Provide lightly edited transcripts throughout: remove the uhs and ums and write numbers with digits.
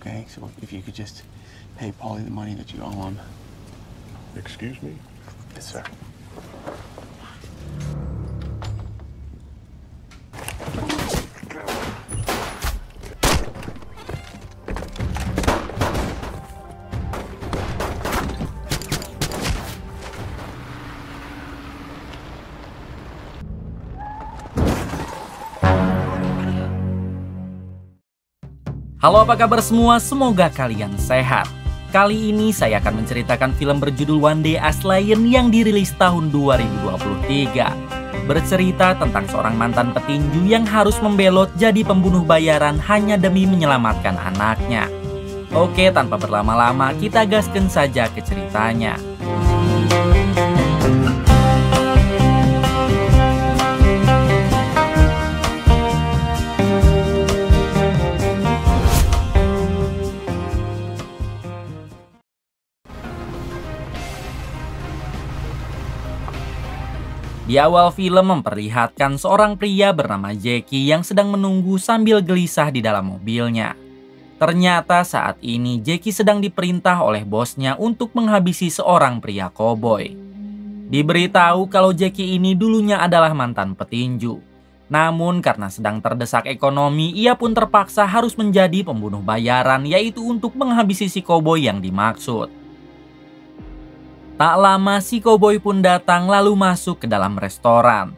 Okay, so if you could just pay Paulie the money that you owe him. Excuse me? Yes, sir. Halo, apa kabar semua? Semoga kalian sehat. Kali ini saya akan menceritakan film berjudul One Day as Lion yang dirilis tahun 2023. Bercerita tentang seorang mantan petinju yang harus membelot jadi pembunuh bayaran hanya demi menyelamatkan anaknya. Oke, tanpa berlama-lama kita gaskan saja ke ceritanya. Di awal film memperlihatkan seorang pria bernama Jackie yang sedang menunggu sambil gelisah di dalam mobilnya. Ternyata saat ini Jackie sedang diperintah oleh bosnya untuk menghabisi seorang pria koboi. Diberitahu kalau Jackie ini dulunya adalah mantan petinju. Namun karena sedang terdesak ekonomi, ia pun terpaksa harus menjadi pembunuh bayaran, yaitu untuk menghabisi si koboi yang dimaksud. Tak lama si koboi pun datang lalu masuk ke dalam restoran.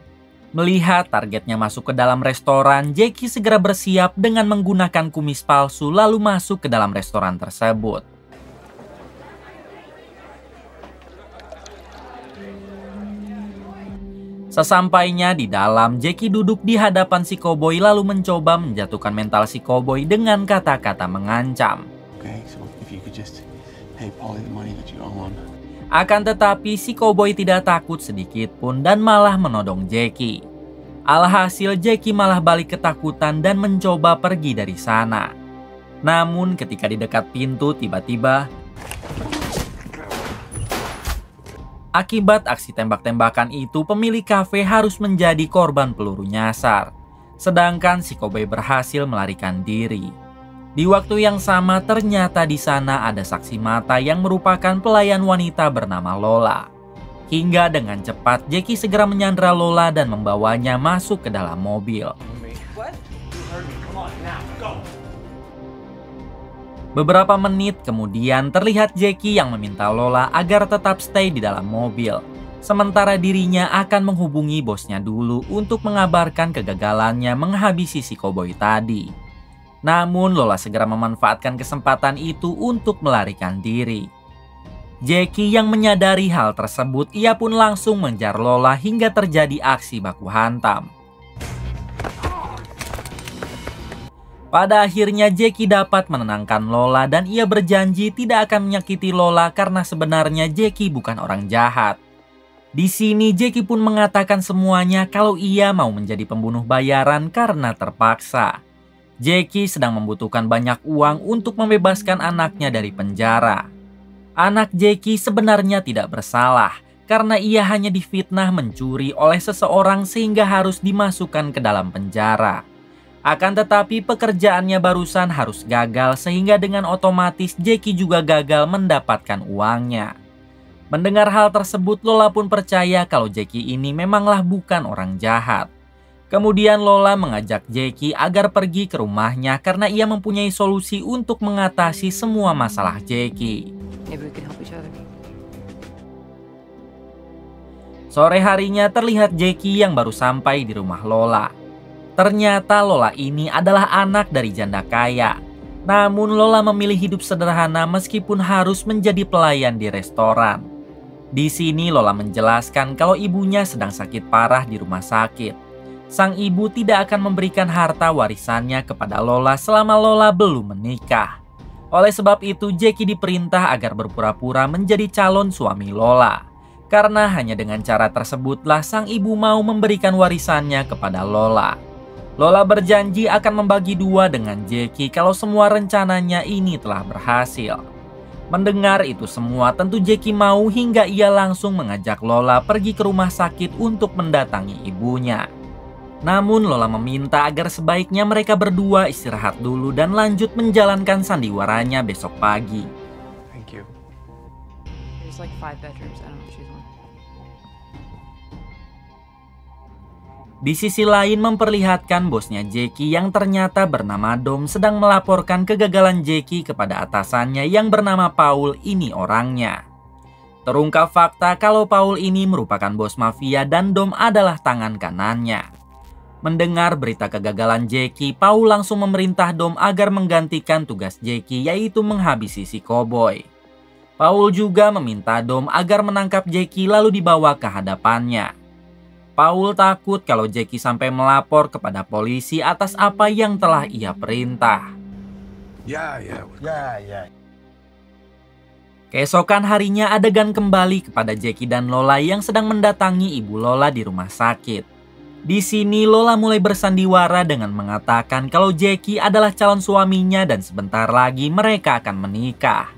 Melihat targetnya masuk ke dalam restoran, Jackie segera bersiap dengan menggunakan kumis palsu lalu masuk ke dalam restoran tersebut. Sesampainya di dalam, Jackie duduk di hadapan si koboi lalu mencoba menjatuhkan mental si koboi dengan kata-kata mengancam. Okay, so if you could just pay Paulie the money that you owe him. Akan tetapi si koboi tidak takut sedikit pun dan malah menodong Jackie. Alhasil Jackie malah balik ketakutan dan mencoba pergi dari sana. Namun ketika di dekat pintu tiba-tiba akibat aksi tembak-tembakan itu pemilik kafe harus menjadi korban peluru nyasar. Sedangkan si koboi berhasil melarikan diri. Di waktu yang sama ternyata di sana ada saksi mata yang merupakan pelayan wanita bernama Lola. Hingga dengan cepat Jackie segera menyandra Lola dan membawanya masuk ke dalam mobil. Beberapa menit kemudian terlihat Jackie yang meminta Lola agar tetap stay di dalam mobil. Sementara dirinya akan menghubungi bosnya dulu untuk mengabarkan kegagalannya menghabisi si koboi tadi. Namun Lola segera memanfaatkan kesempatan itu untuk melarikan diri. Jackie yang menyadari hal tersebut, ia pun langsung mengejar Lola hingga terjadi aksi baku hantam. Pada akhirnya Jackie dapat menenangkan Lola dan ia berjanji tidak akan menyakiti Lola karena sebenarnya Jackie bukan orang jahat. Di sini Jackie pun mengatakan semuanya kalau ia mau menjadi pembunuh bayaran karena terpaksa. Jackie sedang membutuhkan banyak uang untuk membebaskan anaknya dari penjara. Anak Jackie sebenarnya tidak bersalah karena ia hanya difitnah mencuri oleh seseorang sehingga harus dimasukkan ke dalam penjara. Akan tetapi pekerjaannya barusan harus gagal sehingga dengan otomatis Jackie juga gagal mendapatkan uangnya. Mendengar hal tersebut, Lola pun percaya kalau Jackie ini memanglah bukan orang jahat. Kemudian Lola mengajak Jackie agar pergi ke rumahnya karena ia mempunyai solusi untuk mengatasi semua masalah Jackie. Sore harinya terlihat Jackie yang baru sampai di rumah Lola. Ternyata Lola ini adalah anak dari janda kaya. Namun Lola memilih hidup sederhana meskipun harus menjadi pelayan di restoran. Di sini Lola menjelaskan kalau ibunya sedang sakit parah di rumah sakit. Sang ibu tidak akan memberikan harta warisannya kepada Lola selama Lola belum menikah. Oleh sebab itu Jackie diperintah agar berpura-pura menjadi calon suami Lola. Karena hanya dengan cara tersebutlah sang ibu mau memberikan warisannya kepada Lola. Lola berjanji akan membagi dua dengan Jackie kalau semua rencananya ini telah berhasil. Mendengar itu semua tentu Jackie mau hingga ia langsung mengajak Lola pergi ke rumah sakit untuk mendatangi ibunya. Namun Lola meminta agar sebaiknya mereka berdua istirahat dulu dan lanjut menjalankan sandiwaranya besok pagi. Thank you. There's like 5 bedrooms. I don't know if she's one. Di sisi lain memperlihatkan bosnya Jackie yang ternyata bernama Dom sedang melaporkan kegagalan Jackie kepada atasannya yang bernama Paul. Ini orangnya. Terungkap fakta kalau Paul ini merupakan bos mafia dan Dom adalah tangan kanannya. Mendengar berita kegagalan Jackie, Paul langsung memerintah Dom agar menggantikan tugas Jackie, yaitu menghabisi si koboi. Paul juga meminta Dom agar menangkap Jackie lalu dibawa ke hadapannya. Paul takut kalau Jackie sampai melapor kepada polisi atas apa yang telah ia perintah. Yeah. Keesokan harinya adegan kembali kepada Jackie dan Lola yang sedang mendatangi ibu Lola di rumah sakit. Di sini Lola mulai bersandiwara dengan mengatakan kalau Jackie adalah calon suaminya dan sebentar lagi mereka akan menikah.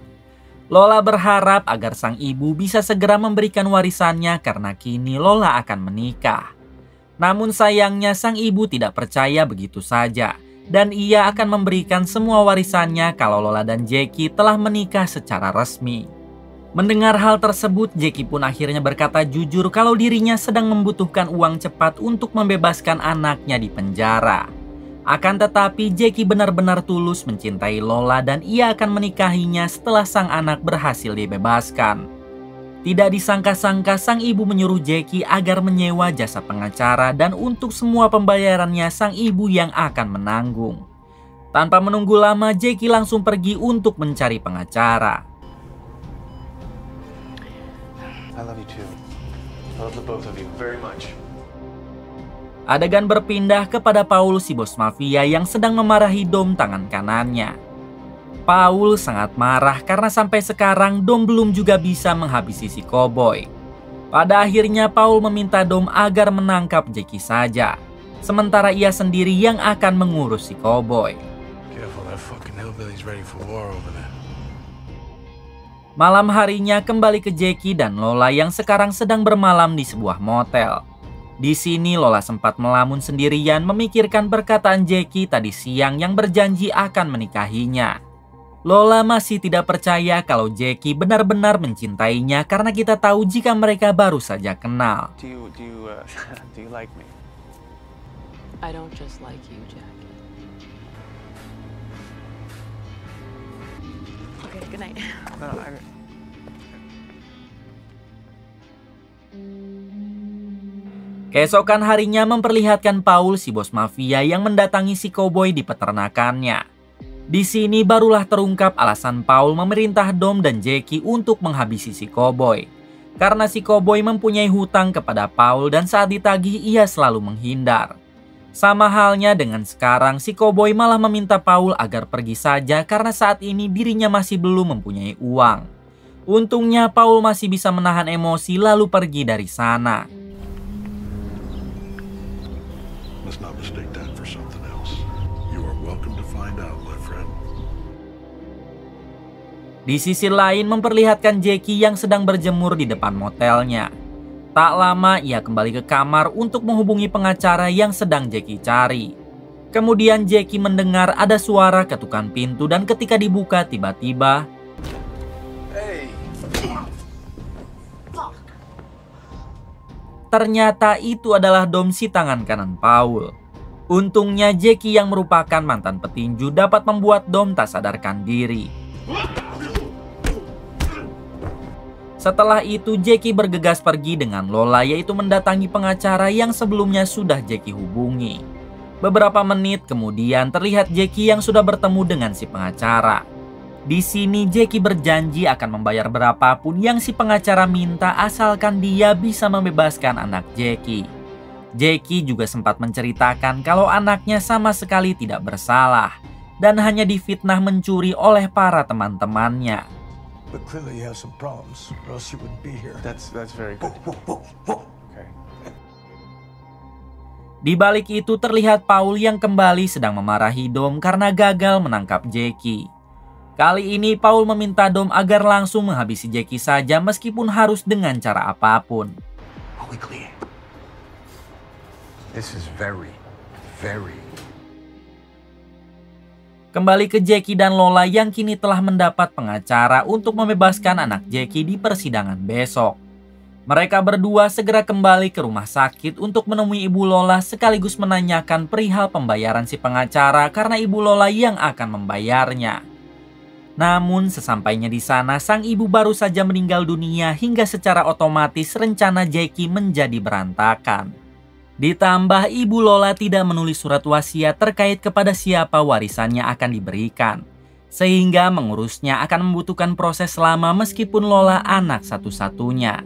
Lola berharap agar sang ibu bisa segera memberikan warisannya karena kini Lola akan menikah. Namun sayangnya sang ibu tidak percaya begitu saja dan ia akan memberikan semua warisannya kalau Lola dan Jackie telah menikah secara resmi. Mendengar hal tersebut, Jackie pun akhirnya berkata jujur kalau dirinya sedang membutuhkan uang cepat untuk membebaskan anaknya di penjara. Akan tetapi Jackie benar-benar tulus mencintai Lola dan ia akan menikahinya setelah sang anak berhasil dibebaskan. Tidak disangka-sangka sang ibu menyuruh Jackie agar menyewa jasa pengacara dan untuk semua pembayarannya sang ibu yang akan menanggung. Tanpa menunggu lama, Jackie langsung pergi untuk mencari pengacara. I love you too. I love the both of you very much. Adegan berpindah kepada Paul, si bos mafia yang sedang memarahi Dom tangan kanannya. Paul sangat marah karena sampai sekarang Dom belum juga bisa menghabisi si koboi. Pada akhirnya Paul meminta Dom agar menangkap Jackie saja, sementara ia sendiri yang akan mengurus si koboi. Careful, that fucking hillbilly's ready for war over there. Malam harinya kembali ke Jackie dan Lola yang sekarang sedang bermalam di sebuah motel. Di sini Lola sempat melamun sendirian memikirkan perkataan Jackie tadi siang yang berjanji akan menikahinya. Lola masih tidak percaya kalau Jackie benar-benar mencintainya karena kita tahu jika mereka baru saja kenal. Do you like me? I don't just like you, Jackie. Okay, good night. No, Keesokan harinya memperlihatkan Paul, si bos mafia yang mendatangi si koboi di peternakannya. Di sini barulah terungkap alasan Paul memerintah Dom dan Jackie untuk menghabisi si koboi. Karena si koboi mempunyai hutang kepada Paul dan saat ditagih ia selalu menghindar. Sama halnya dengan sekarang, si koboi malah meminta Paul agar pergi saja karena saat ini dirinya masih belum mempunyai uang. Untungnya Paul masih bisa menahan emosi lalu pergi dari sana. Let's not mistake that for something else. You are welcome to find out, my friend. Di sisi lain memperlihatkan Jackie yang sedang berjemur di depan motelnya. Tak lama ia kembali ke kamar untuk menghubungi pengacara yang sedang Jackie cari. Kemudian Jackie mendengar ada suara ketukan pintu dan ketika dibuka tiba-tiba ternyata itu adalah Dom, si tangan kanan Paul. Untungnya Jackie yang merupakan mantan petinju dapat membuat Dom tak sadarkan diri. Setelah itu Jackie bergegas pergi dengan Lola, yaitu mendatangi pengacara yang sebelumnya sudah Jackie hubungi. Beberapa menit kemudian terlihat Jackie yang sudah bertemu dengan si pengacara. Di sini Jackie berjanji akan membayar berapapun yang si pengacara minta asalkan dia bisa membebaskan anak Jackie. Jackie juga sempat menceritakan kalau anaknya sama sekali tidak bersalah dan hanya difitnah mencuri oleh para teman-temannya. But clearly you have some problems, or else you wouldn't be here. That's very good. Okay. Di balik itu terlihat Paul yang kembali sedang memarahi Dom karena gagal menangkap Jackie. Kali ini Paul meminta Dom agar langsung menghabisi Jackie saja meskipun harus dengan cara apapun. Are we clear? This is very. Kembali ke Jackie dan Lola yang kini telah mendapat pengacara untuk membebaskan anak Jackie di persidangan besok. Mereka berdua segera kembali ke rumah sakit untuk menemui Ibu Lola sekaligus menanyakan perihal pembayaran si pengacara karena Ibu Lola yang akan membayarnya. Namun sesampainya di sana, sang ibu baru saja meninggal dunia hingga secara otomatis rencana Jackie menjadi berantakan. Ditambah Ibu Lola tidak menulis surat wasiat terkait kepada siapa warisannya akan diberikan. Sehingga mengurusnya akan membutuhkan proses lama meskipun Lola anak satu-satunya.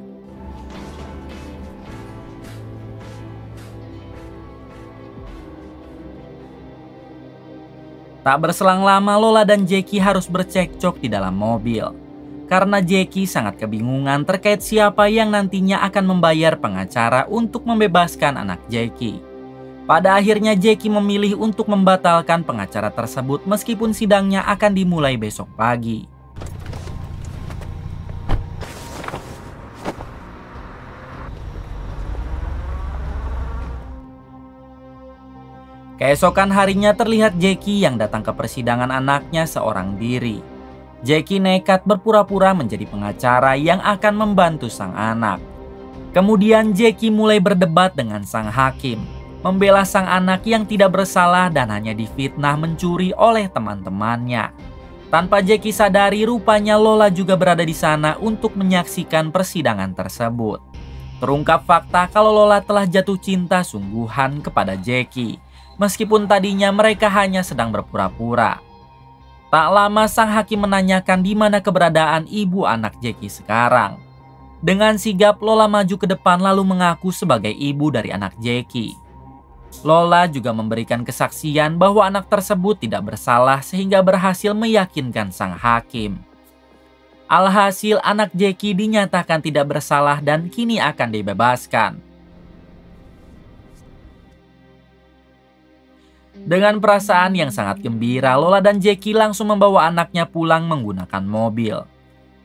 Tak berselang lama Lola dan Jackie harus bercekcok di dalam mobil. Karena Jackie sangat kebingungan terkait siapa yang nantinya akan membayar pengacara untuk membebaskan anak Jackie. Pada akhirnya Jackie memilih untuk membatalkan pengacara tersebut meskipun sidangnya akan dimulai besok pagi. Keesokan harinya terlihat Jackie yang datang ke persidangan anaknya seorang diri. Jackie nekat berpura-pura menjadi pengacara yang akan membantu sang anak. Kemudian Jackie mulai berdebat dengan sang hakim, membela sang anak yang tidak bersalah dan hanya difitnah mencuri oleh teman-temannya. Tanpa Jackie sadari, rupanya Lola juga berada di sana untuk menyaksikan persidangan tersebut. Terungkap fakta kalau Lola telah jatuh cinta sungguhan kepada Jackie, meskipun tadinya mereka hanya sedang berpura-pura. Tak lama sang hakim menanyakan di mana keberadaan ibu anak Jackie sekarang. Dengan sigap Lola maju ke depan lalu mengaku sebagai ibu dari anak Jackie. Lola juga memberikan kesaksian bahwa anak tersebut tidak bersalah sehingga berhasil meyakinkan sang hakim. Alhasil anak Jackie dinyatakan tidak bersalah dan kini akan dibebaskan. Dengan perasaan yang sangat gembira, Lola dan Jackie langsung membawa anaknya pulang menggunakan mobil.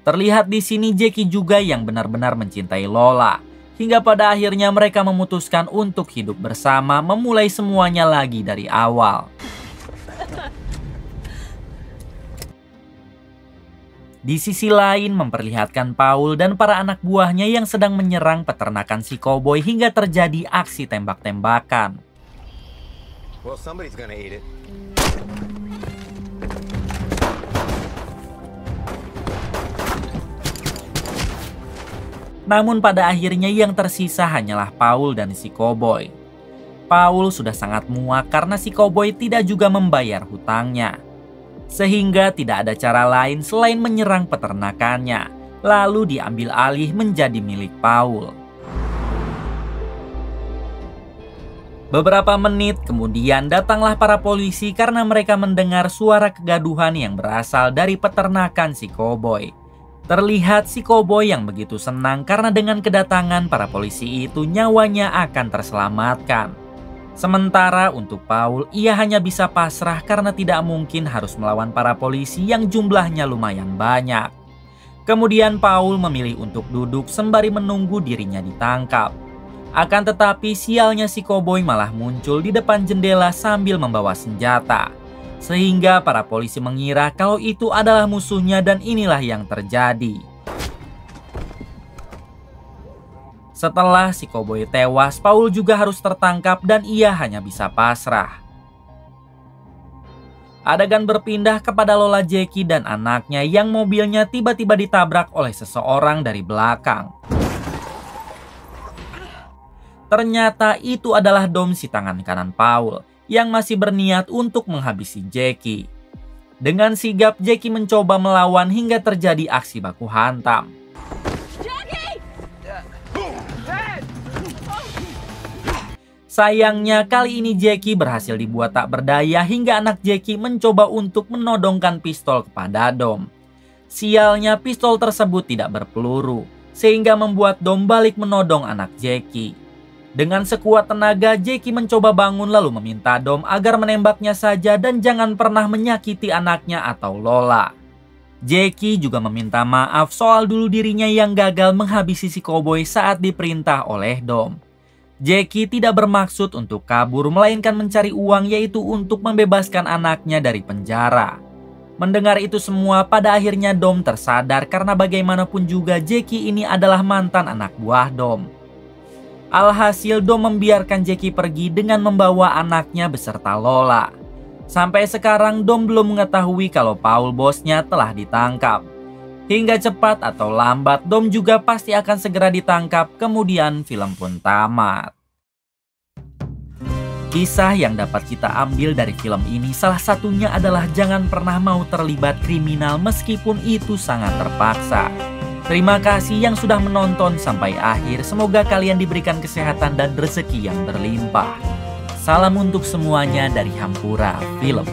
Terlihat di sini Jackie juga yang benar-benar mencintai Lola. Hingga pada akhirnya mereka memutuskan untuk hidup bersama, memulai semuanya lagi dari awal. Di sisi lain memperlihatkan Paul dan para anak buahnya yang sedang menyerang peternakan si koboi hingga terjadi aksi tembak-tembakan. Well, somebody's gonna eat it. Namun pada akhirnya yang tersisa hanyalah Paul dan si koboi. Paul sudah sangat muak karena si koboi tidak juga membayar hutangnya. Sehingga tidak ada cara lain selain menyerang peternakannya, lalu diambil alih menjadi milik Paul. Beberapa menit kemudian datanglah para polisi karena mereka mendengar suara kegaduhan yang berasal dari peternakan si koboi. Terlihat si koboi yang begitu senang karena dengan kedatangan para polisi itu nyawanya akan terselamatkan. Sementara untuk Paul, ia hanya bisa pasrah karena tidak mungkin harus melawan para polisi yang jumlahnya lumayan banyak. Kemudian Paul memilih untuk duduk sembari menunggu dirinya ditangkap. Akan tetapi sialnya si koboi malah muncul di depan jendela sambil membawa senjata. Sehingga para polisi mengira kalau itu adalah musuhnya dan inilah yang terjadi. Setelah si koboi tewas, Paul juga harus tertangkap dan ia hanya bisa pasrah. Adegan berpindah kepada Lola, Jackie dan anaknya yang mobilnya tiba-tiba ditabrak oleh seseorang dari belakang. Ternyata itu adalah Dom si tangan kanan Paul yang masih berniat untuk menghabisi Jackie. Dengan sigap Jackie mencoba melawan hingga terjadi aksi baku hantam. Sayangnya kali ini Jackie berhasil dibuat tak berdaya hingga anak Jackie mencoba untuk menodongkan pistol kepada Dom. Sialnya pistol tersebut tidak berpeluru sehingga membuat Dom balik menodong anak Jackie. Dengan sekuat tenaga, Jackie mencoba bangun lalu meminta Dom agar menembaknya saja dan jangan pernah menyakiti anaknya atau Lola. Jackie juga meminta maaf soal dulu dirinya yang gagal menghabisi si koboi saat diperintah oleh Dom. Jackie tidak bermaksud untuk kabur melainkan mencari uang, yaitu untuk membebaskan anaknya dari penjara. Mendengar itu semua, pada akhirnya Dom tersadar karena bagaimanapun juga Jackie ini adalah mantan anak buah Dom. Alhasil Dom membiarkan Jackie pergi dengan membawa anaknya beserta Lola. Sampai sekarang Dom belum mengetahui kalau Paul bosnya telah ditangkap. Hingga cepat atau lambat, Dom juga pasti akan segera ditangkap, kemudian film pun tamat. Kisah yang dapat kita ambil dari film ini salah satunya adalah jangan pernah mau terlibat kriminal meskipun itu sangat terpaksa. Terima kasih yang sudah menonton sampai akhir, semoga kalian diberikan kesehatan dan rezeki yang berlimpah. Salam untuk semuanya dari Hampura Film.